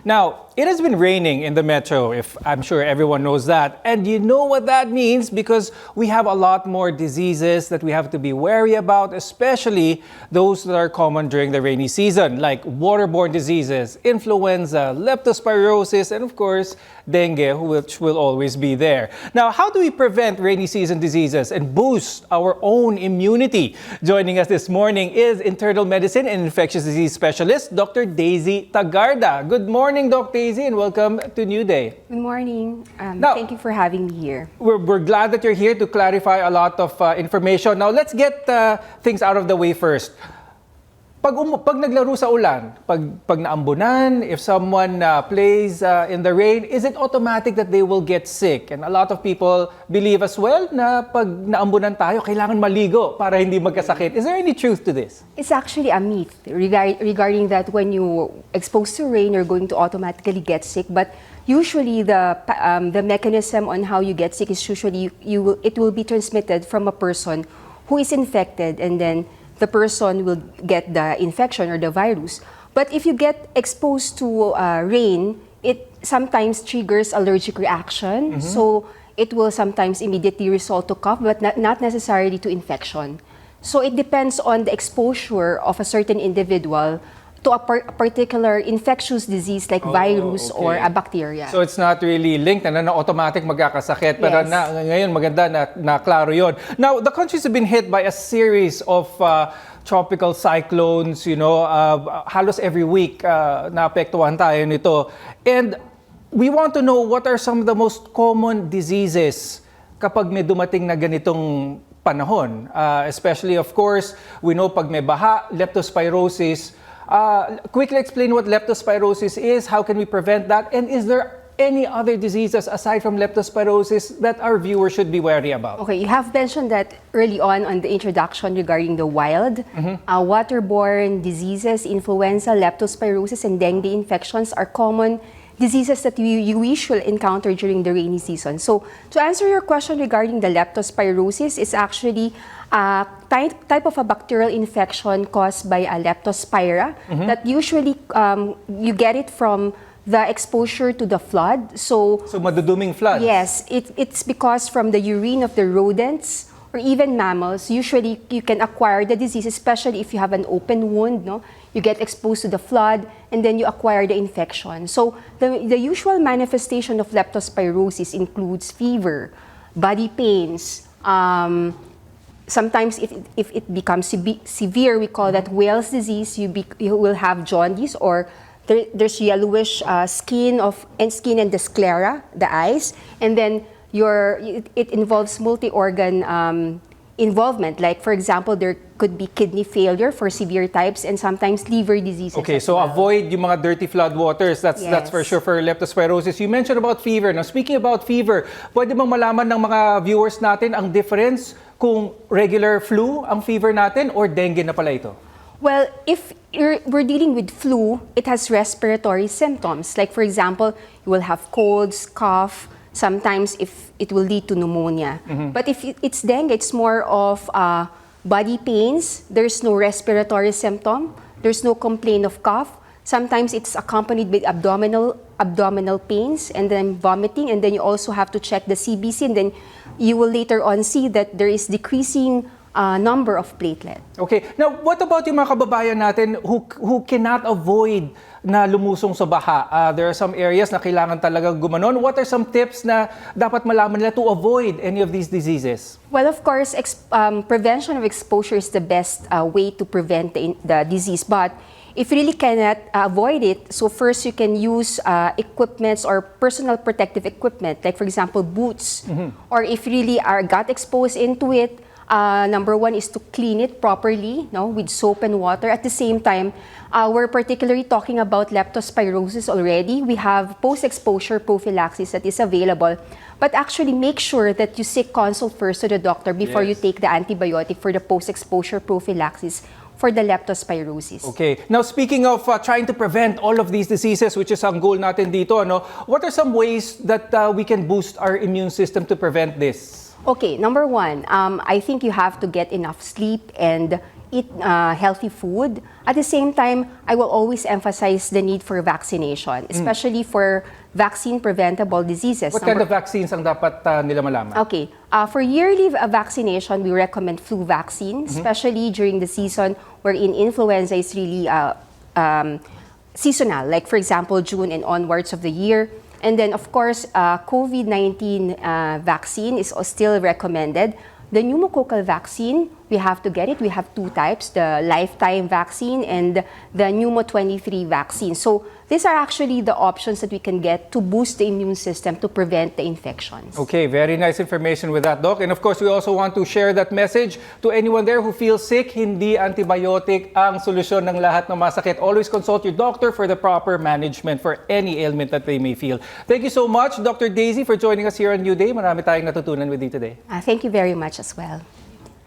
Now, it has been raining in the metro, if I'm sure everyone knows that. And you know what that means because we have a lot more diseases that we have to be wary about, especially those that are common during the rainy season, like water-borne diseases, influenza, leptospirosis, and of course, dengue, which will always be there. Now, how do we prevent rainy season diseases and boost our own immunity? Joining us this morning is internal medicine and infectious disease specialist, Dr. Daisy Tagarda. Good morning, Dr. Daisy, and welcome to New Day. Good morning. Now, thank you for having me here. We're glad that you're here to clarify a lot of information. Now, let's get things out of the way first. Pag naglaro sa ulan, pag naambunan, if someone plays in the rain, is it automatic that they will get sick? And a lot of people believe as well na pag naambunan tayo, kailangan maligo para hindi magkasakit. Is there any truth to this? It's actually a myth regarding that when you exposed to rain, you're going to automatically get sick. But usually the mechanism on how you get sick is usually it will be transmitted from a person who is infected, and then the person will get the infection or the virus. But if you get exposed to rain, it sometimes triggers allergic reaction. So it will sometimes immediately result to cough, but not necessarily to infection. So it depends on the exposure of a certain individual to a particular infectious disease like virus or a bacteria. So it's not really linked na automatic magkakasakit. Pero ngayon maganda na klaro yun. Now, the countries have been hit by a series of tropical cyclones, you know, halos every week naapektuhan tayo nito. And we want to know what are some of the most common diseases kapag may dumating na ganitong panahon. Especially, of course, we know pag may baha, leptospirosis. Quickly explain what leptospirosis is, how can we prevent that, and is there any other diseases aside from leptospirosis that our viewers should be wary about? Okay, you have mentioned that early on the introduction regarding the wild. Water-borne diseases, influenza, leptospirosis, and dengue infections are common diseases that you usually encounter during the rainy season. So to answer your question regarding the leptospirosis, is actually a type of a bacterial infection caused by a leptospira that usually you get it from the exposure to the flood. So maduduming floods? Yes, it's because from the urine of the rodents or even mammals, usually you can acquire the disease, especially if you have an open wound, no? You get exposed to the flood and then you acquire the infection. So the usual manifestation of leptospirosis includes fever, body pains. Sometimes if it becomes severe, we call that whale's disease. You will have jaundice, or there's yellowish skin and the sclera, the eyes, and then it involves multi-organ involvement. Like, for example, there could be kidney failure for severe types and sometimes liver diseases. Okay, so avoid yung mga dirty flood waters. That's for sure for leptospirosis. You mentioned about fever. Now, speaking about fever, pwede bang malaman ng mga viewers natin ang difference kung regular flu ang fever natin or dengue na pala ito? Well, if we're dealing with flu, it has respiratory symptoms. Like, for example, you will have colds, cough. Sometimes if it will lead to pneumonia. But if it's dengue, it's more of body pains. There's no respiratory symptom. There's no complaint of cough. Sometimes it's accompanied with abdominal pains and then vomiting. And then you also have to check the CBC. And then you will later on see that there is decreasing number of platelet. Okay. Now, what about yung mga kababayan natin who cannot avoid na lumusong sa baha? There are some areas na kailangan talagang gumanon. What are some tips na dapat malaman nila to avoid any of these diseases? Well, of course, prevention of exposure is the best way to prevent the disease. But if you really cannot avoid it, so first you can use equipments or personal protective equipment, like for example, boots. Or if you really got exposed into it, number one is to clean it properly, with soap and water. At the same time, we're particularly talking about leptospirosis already. We have post-exposure prophylaxis that is available. But actually make sure that you seek consult first to the doctor before you take the antibiotic for the post-exposure prophylaxis for the leptospirosis. Okay. Now, speaking of trying to prevent all of these diseases, which is ang goal natin dito, what are some ways that we can boost our immune system to prevent this? Okay, number one, I think you have to get enough sleep and eat healthy food. At the same time, I will always emphasize the need for vaccination, especially for vaccine-preventable diseases. What kind of vaccines ang dapat nila malaman? Okay. For yearly vaccination, we recommend flu vaccine, especially during the season wherein influenza is really seasonal, like for example, June and onwards of the year. And then, of course, COVID-19 vaccine is still recommended. The pneumococcal vaccine, we have to get it. We have two types, the lifetime vaccine and the pneumo 23 vaccine. So these are actually the options that we can get to boost the immune system to prevent the infections. Okay, very nice information with that, Doc. And of course, we also want to share that message to anyone there who feels sick. Hindi antibiotic ang solusyon ng lahat ng masakit. Always consult your doctor for the proper management for any ailment that they may feel. Thank you so much, Dr. Daisy, for joining us here on New Day. Marami tayong natutunan with you today. Thank you very much as well.